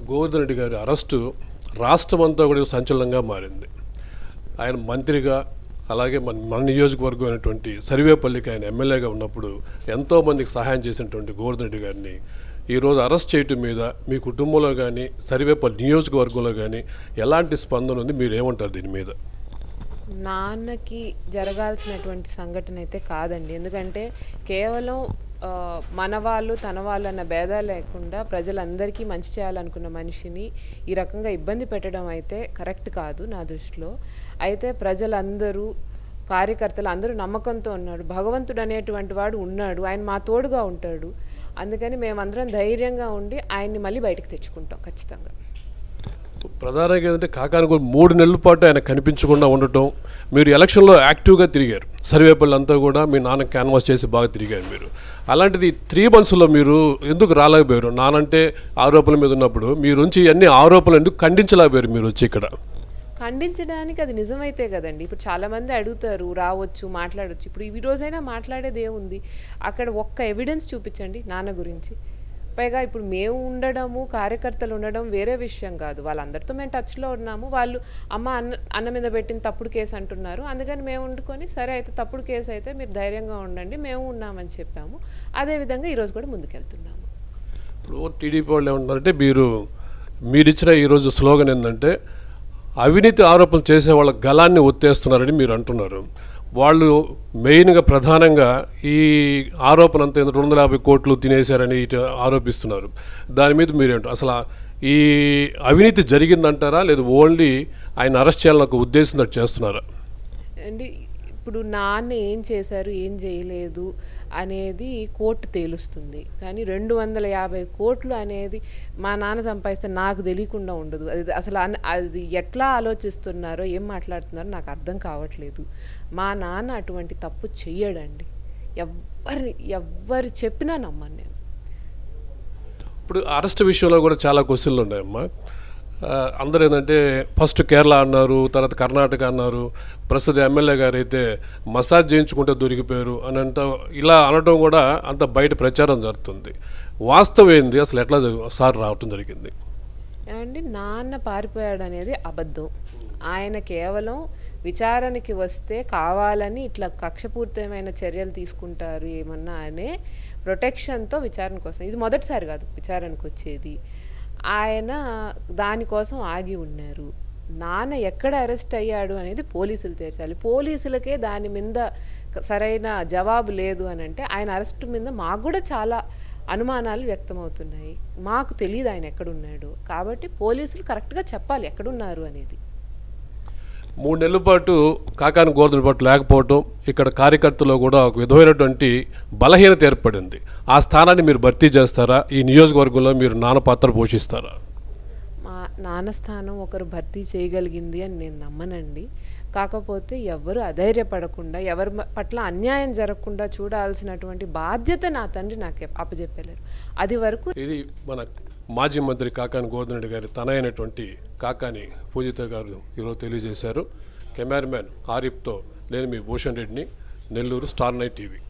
గోవర్ధన్ రెడ్డి గారి అరెస్టు రాష్ట్రం అంతా కూడా సంచలనంగా మారింది. ఆయన మంత్రిగా అలాగే మన నియోజకవర్గం అయినటువంటి సర్వేపల్లికి ఆయన ఎమ్మెల్యేగా ఉన్నప్పుడు ఎంతోమందికి సహాయం చేసినటువంటి గోవర్ధన్ రెడ్డి గారిని ఈరోజు అరెస్ట్ చేయటం మీద మీ కుటుంబంలో కానీ సర్వేపల్లి నియోజకవర్గంలో కానీ ఎలాంటి స్పందన ఉంది? మీరు ఏమంటారు దీని మీద? నాన్నకి జరగాల్సినటువంటి సంఘటన అయితే కాదండి. ఎందుకంటే కేవలం మన వాళ్ళు తన వాళ్ళు అన్న భేదాలు లేకుండా ప్రజలందరికీ మంచి చేయాలనుకున్న మనిషిని ఈ రకంగా ఇబ్బంది పెట్టడం అయితే కరెక్ట్ కాదు నా దృష్టిలో. అయితే ప్రజలందరూ కార్యకర్తలు అందరూ నమ్మకంతో ఉన్నాడు. భగవంతుడు అనేటువంటి వాడు ఉన్నాడు, ఆయన మా తోడుగా ఉంటాడు. అందుకని మేమందరం ధైర్యంగా ఉండి ఆయన్ని మళ్ళీ బయటకు తెచ్చుకుంటాం ఖచ్చితంగా. ప్రధానంగా ఏంటంటే కాకాని 3 నెలల పాటు ఆయన కనిపించకుండా ఉండటం. మీరు ఎలక్షన్లో యాక్టివ్గా తిరిగారు, సర్వేపల్లి అంతా కూడా మీ నాన్న క్యాన్వాస్ చేసి బాగా తిరిగారు మీరు. అలాంటిది 3 monthsలో మీరు ఎందుకు రాలేకపోయారు? నానంటే ఆరోపణల మీద ఉన్నప్పుడు మీరు వచ్చి అన్ని ఆరోపణలు ఎందుకు ఖండించలేకపోయారు? మీరు వచ్చి ఇక్కడ ఖండించడానికి అది నిజమైతే కదండి. ఇప్పుడు చాలామంది అడుగుతారు, రావచ్చు మాట్లాడవచ్చు. ఇప్పుడు ఈ రోజైనా మాట్లాడేది ఏముంది? అక్కడ ఒక్క ఎవిడెన్స్ చూపించండి నాన్న గురించి. పైగా ఇప్పుడు మేము ఉండడము, కార్యకర్తలు ఉండడం వేరే విషయం కాదు. వాళ్ళందరితో మేము టచ్లో ఉన్నాము. వాళ్ళు అన్న మీద పెట్టిన తప్పుడు కేసు అంటున్నారు. అందుకని మేము వండుకొని సరే అయితే తప్పుడు కేసు అయితే మీరు ధైర్యంగా ఉండండి, మేము ఉన్నామని చెప్పాము. అదేవిధంగా ఈరోజు కూడా ముందుకెళ్తున్నాము. ఇప్పుడు టీడీపీ వాళ్ళు ఏమంటున్నారంటే మీరిచ్చిన ఈరోజు స్లోగన్ ఏంటంటే అవినీతి ఆరోపణలు చేసే వాళ్ళ గలాన్ని ఒత్తేస్తున్నారని మీరు అంటున్నారు. వాళ్ళు మెయిన్గా ప్రధానంగా ఈ ఆరోపణ అంతా 250 కోట్లు తినేశారని ఇటు ఆరోపిస్తున్నారు. దాని మీద మీరేంటో అసలు ఈ అవినీతి జరిగిందంటారా, లేదు ఓన్లీ ఆయన అరెస్ట్ చేయాలని ఒక ఉద్దేశంతో చేస్తున్నారా? అండి ఇప్పుడు నాన్న ఏం చేశారు ఏం చేయలేదు అనేది కోర్టు తేలుస్తుంది. కానీ 250 కోట్లు అనేది మా నాన్న సంపాదిస్తే నాకు తెలియకుండా ఉండదు. అది అసలు అది ఎట్లా ఆలోచిస్తున్నారో ఏం మాట్లాడుతున్నారో నాకు అర్థం కావట్లేదు. మా నాన్న అటువంటి తప్పు చెయ్యడండి. ఎవ్వరు చెప్పినా నమ్మను నేను. ఇప్పుడు అరెస్ట్ విషయంలో కూడా చాలా క్వశ్చన్లు ఉన్నాయమ్మా. అందరూ ఏంటంటే ఫస్ట్ కేరళ అన్నారు, తర్వాత కర్ణాటక అన్నారు. ప్రస్తుత ఎమ్మెల్యే గారు అయితే మసాజ్ చేయించుకుంటే దొరికిపోయారు అని ఇలా అనడం కూడా అంత బయట ప్రచారం జరుగుతుంది. వాస్తవం ఏంది? అసలు ఎట్లా సార్ రావటం జరిగింది? ఏమండి, నాన్న పారిపోయాడు అనేది అబద్ధం. ఆయన కేవలం విచారణకి వస్తే కావాలని ఇట్లా కక్షపూరితమైన చర్యలు తీసుకుంటారు ఏమన్నా అనే ప్రొటెక్షన్తో విచారణ కోసం. ఇది మొదటిసారి కాదు విచారణకు వచ్చేది. ఆయన దానికోసం ఆగి ఉన్నారు. నాన్న ఎక్కడ అరెస్ట్ అయ్యాడు అనేది పోలీసులు తేల్చాలి. పోలీసులకే దాని మీద సరైన జవాబు లేదు అని అంటే ఆయన అరెస్ట్ మీద మాకు కూడా చాలా అనుమానాలు వ్యక్తమవుతున్నాయి. మాకు తెలియదు ఆయన ఎక్కడున్నాడు. కాబట్టి పోలీసులు కరెక్ట్గా చెప్పాలి ఎక్కడున్నారు అనేది. 3 నెలల పాటు కాకాని గోవర్ధన్ పాటు లేకపోవటం, ఇక్కడ కార్యకర్తలో కూడా ఒక విధమైనటువంటి బలహీనత ఏర్పడింది. ఆ స్థానాన్ని మీరు భర్తీ చేస్తారా? ఈ నియోజకవర్గంలో మీరు నాన్న పాత్ర పోషిస్తారా? మా నాన్న స్థానం ఒకరు భర్తీ చేయగలిగింది అని నేను నమ్మనండి. కాకపోతే ఎవరు అధైర్యపడకుండా, ఎవరి పట్ల అన్యాయం జరగకుండా చూడాల్సినటువంటి బాధ్యత నా తండ్రి నాకు అప్పచెప్పలేరు. అది వరకు ఇది మన మాజీ మంత్రి కాకాని గోవర్ధన్ రెడ్డి గారి తనైనటువంటి కాకాని పూజిత గారు ఈరోజు తెలియజేశారు. కెమెరామ్యాన్ ఆరిఫ్తో నేను మీ భూషణ్ రెడ్డిని, నెల్లూరు స్టార్ నైట్ టీవీ.